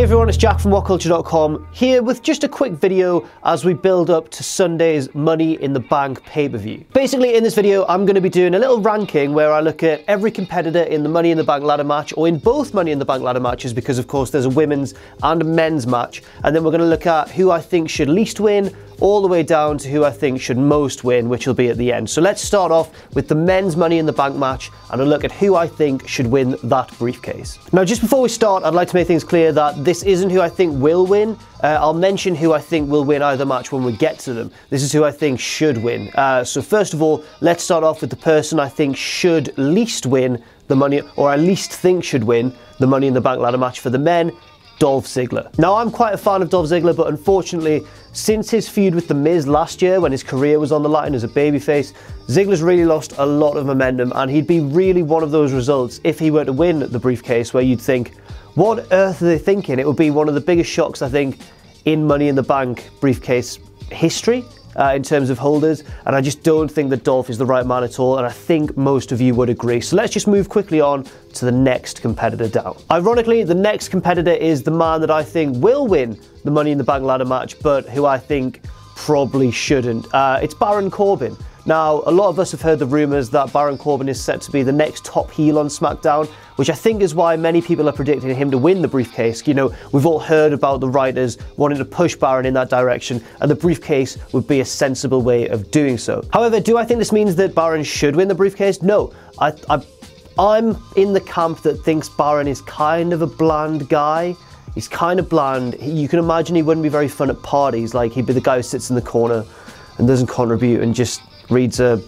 everyone, it's Jack from WhatCulture.com here with just a quick video as we build up to Sunday's Money in the Bank pay-per-view. Basically, in this video, I'm going to be doing a little ranking where I look at every competitor in the Money in the Bank ladder match, or in both Money in the Bank ladder matches, because of course there's a women's and a men's match, and then we're going to look at who I think should least win, all the way down to who I think should most win, which will be at the end. So let's start off with the men's Money in the Bank match and a look at who I think should win that briefcase. Now, just before we start, I'd like to make things clear that this isn't who I think will win. I'll mention who I think will win either match when we get to them. This is who I think should win. So first of all, let's start off with the person I think should least win the money, or I least think should win the Money in the Bank ladder match for the men, Dolph Ziggler. Now, I'm quite a fan of Dolph Ziggler, but unfortunately, since his feud with The Miz last year, when his career was on the line as a babyface, Ziggler's really lost a lot of momentum, and he'd be really one of those results if he were to win the briefcase where you'd think, what on earth are they thinking? It would be one of the biggest shocks, I think, in Money in the Bank briefcase history. In terms of holders, and I just don't think that Dolph is the right man at all, and I think most of you would agree. So let's just move quickly on to the next competitor down. Ironically, the next competitor is the man that I think will win the Money in the Bank ladder match, but who I think probably shouldn't. It's Baron Corbin. Now, a lot of us have heard the rumours that Baron Corbin is set to be the next top heel on SmackDown, which I think is why many people are predicting him to win the briefcase. You know, we've all heard about the writers wanting to push Baron in that direction, and the briefcase would be a sensible way of doing so. However, do I think this means that Baron should win the briefcase? No. I'm in the camp that thinks Baron is kind of a bland guy. He's kind of bland. You can imagine he wouldn't be very fun at parties. Like, he'd be the guy who sits in the corner and doesn't contribute and just reads a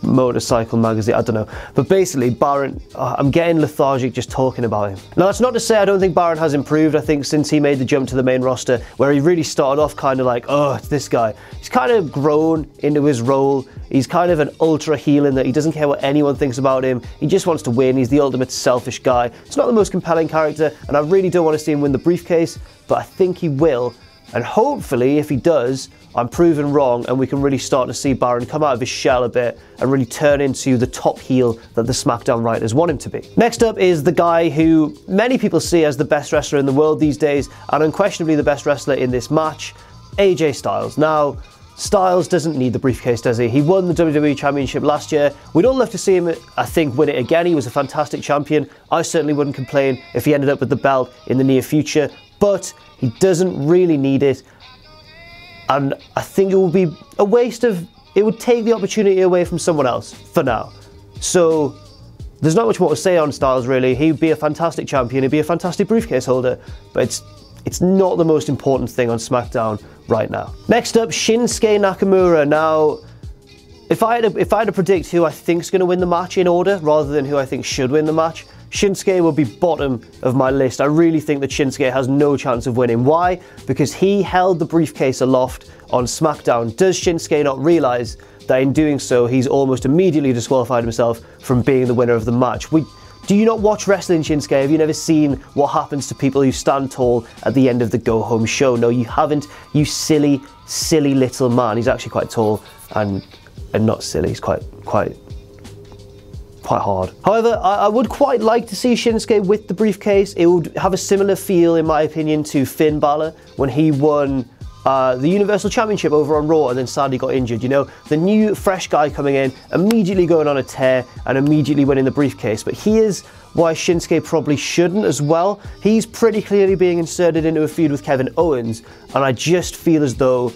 motorcycle magazine, I don't know. But basically, Baron, I'm getting lethargic just talking about him. Now, that's not to say I don't think Baron has improved. I think since he made the jump to the main roster, where he really started off kind of like, oh, it's this guy, he's kind of grown into his role. He's kind of an ultra heel in that he doesn't care what anyone thinks about him. He just wants to win. He's the ultimate selfish guy. It's not the most compelling character, and I really don't want to see him win the briefcase, but I think he will. And hopefully, if he does, I'm proven wrong, and we can really start to see Baron come out of his shell a bit and really turn into the top heel that the SmackDown writers want him to be. Next up is the guy who many people see as the best wrestler in the world these days, and unquestionably the best wrestler in this match, AJ Styles. Now, Styles doesn't need the briefcase, does he? He won the WWE Championship last year. We'd all love to see him, I think, win it again. He was a fantastic champion. I certainly wouldn't complain if he ended up with the belt in the near future, but he doesn't really need it. And I think it would be a waste of, it would take the opportunity away from someone else for now. So there's not much more to say on Styles, really. He'd be a fantastic champion, he'd be a fantastic briefcase holder, but it's not the most important thing on SmackDown right now. Next up, Shinsuke Nakamura. Now, if I had to predict who I think is going to win the match in order, rather than who I think should win the match, Shinsuke will be bottom of my list. I really think that Shinsuke has no chance of winning. Why? Because he held the briefcase aloft on SmackDown. Does Shinsuke not realise that in doing so, he's almost immediately disqualified himself from being the winner of the match? Do you not watch wrestling, Shinsuke? Have you never seen what happens to people who stand tall at the end of the go-home show? No, you haven't, you silly, silly little man. He's actually quite tall and not silly. He's quite hard. However, I would quite like to see Shinsuke with the briefcase. It would have a similar feel, in my opinion, to Finn Balor when he won the Universal Championship over on Raw and then sadly got injured. You know, the new fresh guy coming in, immediately going on a tear and immediately winning the briefcase. But here's why Shinsuke probably shouldn't as well. He's pretty clearly being inserted into a feud with Kevin Owens, and I just feel as though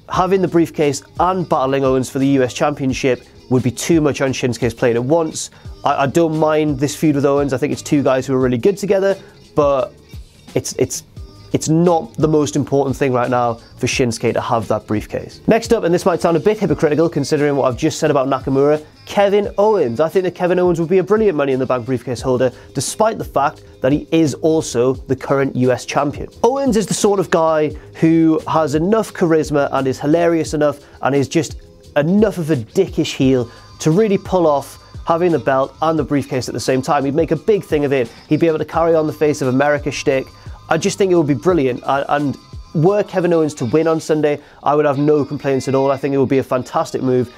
having the briefcase and battling Owens for the US Championship would be too much on Shinsuke's plate at once. I don't mind this feud with Owens. I think it's two guys who are really good together, but it's not the most important thing right now for Shinsuke to have that briefcase. Next up, and this might sound a bit hypocritical considering what I've just said about Nakamura, Kevin Owens. I think that Kevin Owens would be a brilliant Money in the Bank briefcase holder, despite the fact that he is also the current US champion. Owens is the sort of guy who has enough charisma and is hilarious enough and is just enough of a dickish heel to really pull off having the belt and the briefcase at the same time. He'd make a big thing of it. He'd be able to carry on the face of America shtick. I just think it would be brilliant. And were Kevin Owens to win on Sunday, I would have no complaints at all. I think it would be a fantastic move.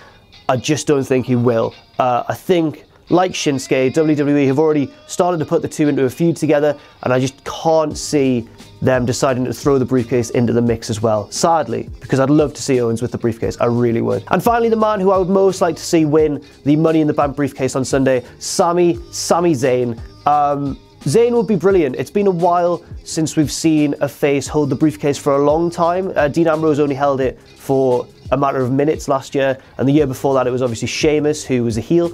I just don't think he will. I think, like Shinsuke, WWE have already started to put the two into a feud together, and I just can't see them deciding to throw the briefcase into the mix as well. Sadly, because I'd love to see Owens with the briefcase, I really would. And finally, the man who I would most like to see win the Money in the Bank briefcase on Sunday, Sami Zayn. Zayn would be brilliant. It's been a while since we've seen a face hold the briefcase for a long time. Dean Ambrose only held it for a matter of minutes last year, and the year before that it was obviously Sheamus, who was a heel.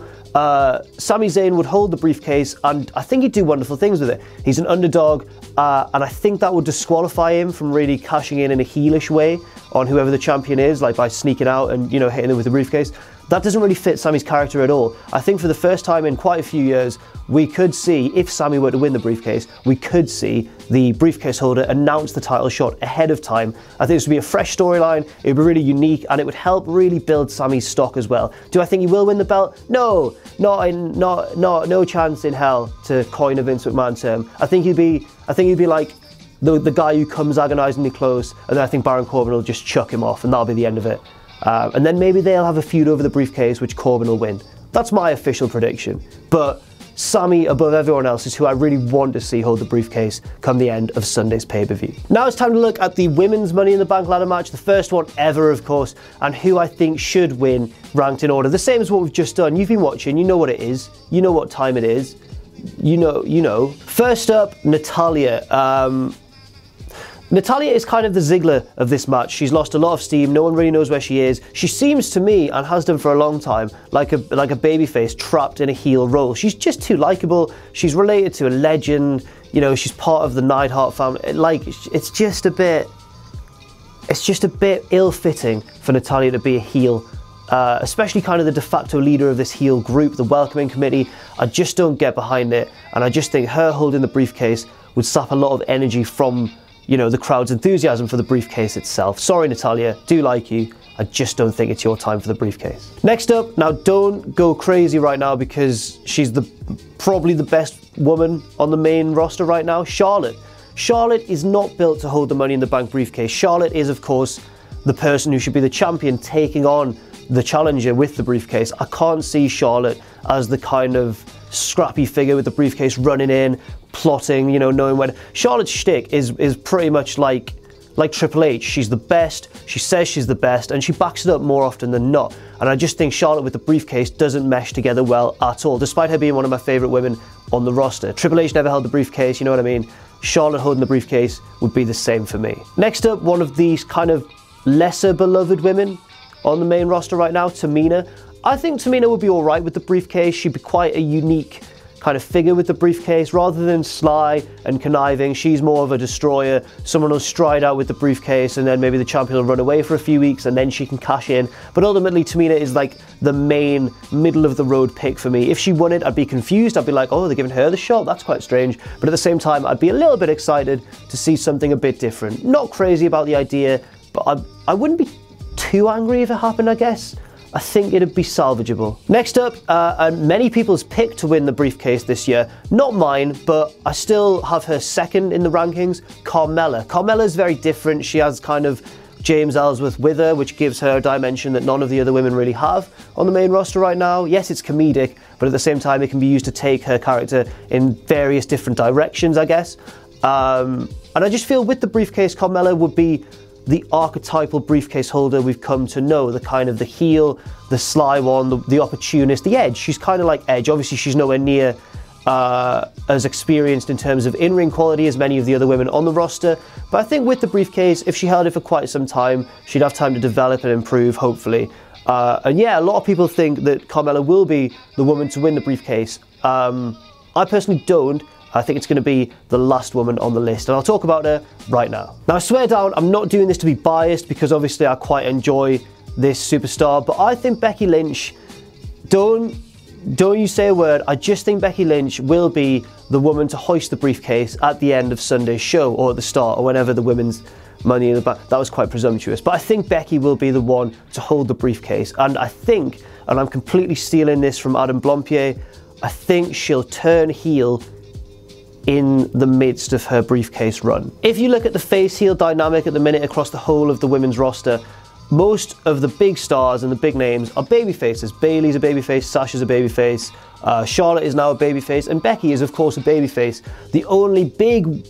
Sami Zayn would hold the briefcase, and I think he'd do wonderful things with it. He's an underdog, and I think that would disqualify him from really cashing in a heelish way on whoever the champion is, like by sneaking out and, you know, hitting them with the briefcase. That doesn't really fit Sami's character at all. I think for the first time in quite a few years, we could see, if Sami were to win the briefcase, we could see the briefcase holder announce the title shot ahead of time. I think this would be a fresh storyline, it would be really unique, and it would help really build Sami's stock as well. Do I think he will win the belt? No, no chance in hell, to coin a Vince McMahon term. I think he'd be like the guy who comes agonisingly close, and then I think Baron Corbin will just chuck him off, and that'll be the end of it. And then maybe they'll have a feud over the briefcase, which Corbin will win. That's my official prediction. But Sami, above everyone else, is who I really want to see hold the briefcase come the end of Sunday's pay-per-view. Now it's time to look at the women's Money in the Bank ladder match, the first one ever, of course, and who I think should win, ranked in order. The same as what we've just done. You've been watching, you know what it is, you know what time it is, you know. First up, Natalya. Natalya is kind of the Ziggler of this match. She's lost a lot of steam. No one really knows where she is. She seems to me, and has done for a long time, like a babyface trapped in a heel role. She's just too likable. She's related to a legend. You know, she's part of the Neidhart family. Like, it's just a bit ill-fitting for Natalya to be a heel. Especially kind of the de facto leader of this heel group, the welcoming committee. I just don't get behind it, and I just think her holding the briefcase would sap a lot of energy from, you know, the crowd's enthusiasm for the briefcase itself. Sorry, Natalya, do like you. I just don't think it's your time for the briefcase. Next up, now don't go crazy right now because she's probably the best woman on the main roster right now, Charlotte. Charlotte is not built to hold the Money in the Bank briefcase. Charlotte is, of course, the person who should be the champion taking on the challenger with the briefcase. I can't see Charlotte as the kind of scrappy figure with the briefcase running in, plotting, you know, knowing when. Charlotte's shtick is pretty much like Triple H. She's the best, she says she's the best, and she backs it up more often than not. And I just think Charlotte with the briefcase doesn't mesh together well at all, despite her being one of my favourite women on the roster. Triple H never held the briefcase, you know what I mean? Charlotte holding the briefcase would be the same for me. Next up, one of these kind of lesser beloved women on the main roster right now, Tamina. I think Tamina would be alright with the briefcase. She'd be quite a unique kind of figure with the briefcase. Rather than sly and conniving, she's more of a destroyer. Someone will stride out with the briefcase and then maybe the champion will run away for a few weeks and then she can cash in. But ultimately, Tamina is like the main middle of the road pick for me. If she won it, I'd be confused. I'd be like, oh, they're giving her the shot? That's quite strange. But at the same time, I'd be a little bit excited to see something a bit different. Not crazy about the idea, but I wouldn't be too angry if it happened, I guess. I think it'd be salvageable. Next up, and many people's pick to win the briefcase this year, not mine, but I still have her second in the rankings, Carmella. Carmella's very different. She has kind of James Ellsworth with her, which gives her a dimension that none of the other women really have on the main roster right now. Yes, it's comedic, but at the same time, it can be used to take her character in various different directions, I guess. And I just feel with the briefcase, Carmella would be the archetypal briefcase holder we've come to know, the kind of the heel, the sly one, the opportunist, the Edge. She's kind of like Edge. Obviously, she's nowhere near as experienced in terms of in-ring quality as many of the other women on the roster. But I think with the briefcase, if she held it for quite some time, she'd have time to develop and improve, hopefully. And yeah, a lot of people think that Carmella will be the woman to win the briefcase. I personally don't. I think it's going to be the last woman on the list, and I'll talk about her right now. Now, I swear down, I'm not doing this to be biased because obviously I quite enjoy this superstar, but I think Becky Lynch, don't you say a word, I just think Becky Lynch will be the woman to hoist the briefcase at the end of Sunday's show, or at the start, or whenever the women's Money in the Bank. That was quite presumptuous, but I think Becky will be the one to hold the briefcase, and I think, and I'm completely stealing this from Adam Blompier, I think she'll turn heel in the midst of her briefcase run. If you look at the face-heel dynamic at the minute across the whole of the women's roster, most of the big stars and the big names are babyfaces. Bayley's a babyface, Sasha's a babyface, Charlotte is now a babyface, and Becky is of course a babyface. The only big,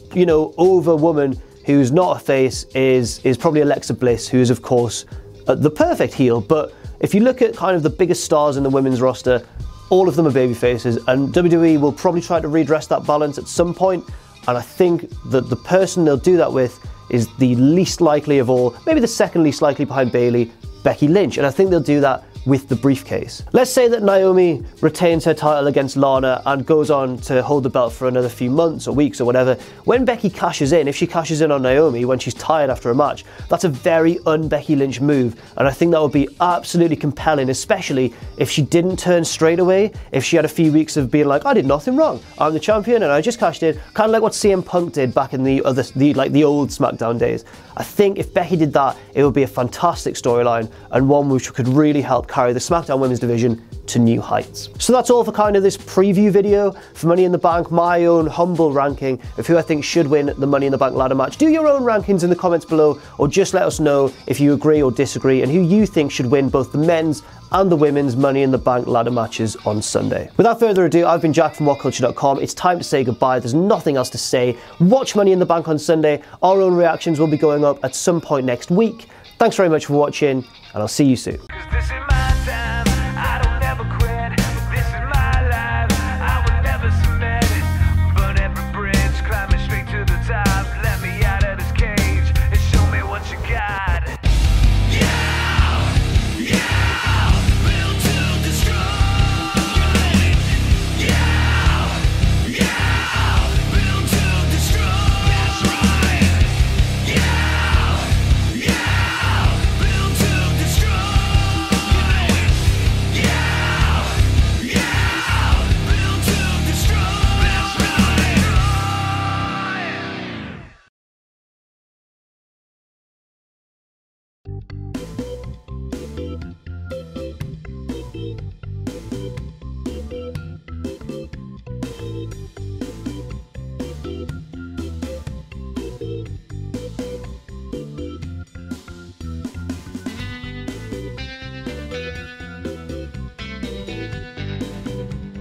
over woman who's not a face is probably Alexa Bliss, who is of course the perfect heel. But if you look at kind of the biggest stars in the women's roster, all of them are babyfaces, and WWE will probably try to redress that balance at some point. And I think that the person they'll do that with is the least likely of all, maybe the second least likely behind Bayley, Becky Lynch. And I think they'll do that with the briefcase. Let's say that Naomi retains her title against Lana and goes on to hold the belt for another few months or weeks or whatever. When Becky cashes in, if she cashes in on Naomi when she's tired after a match, that's a very un-Becky Lynch move, and I think that would be absolutely compelling, especially if she didn't turn straight away, if she had a few weeks of being like, I did nothing wrong, I'm the champion and I just cashed in, kind of like what CM Punk did back in the old SmackDown days. I think if Becky did that, it would be a fantastic storyline and one which could really help carry the SmackDown Women's division to new heights. So that's all for kind of this preview video for Money in the Bank, my own humble ranking of who I think should win the Money in the Bank ladder match. Do your own rankings in the comments below, or just let us know if you agree or disagree and who you think should win both the men's and the women's Money in the Bank ladder matches on Sunday. Without further ado, I've been Jack from WhatCulture.com. It's time to say goodbye. There's nothing else to say. Watch Money in the Bank on Sunday. Our own reactions will be going up at some point next week. Thanks very much for watching, and I'll see you soon.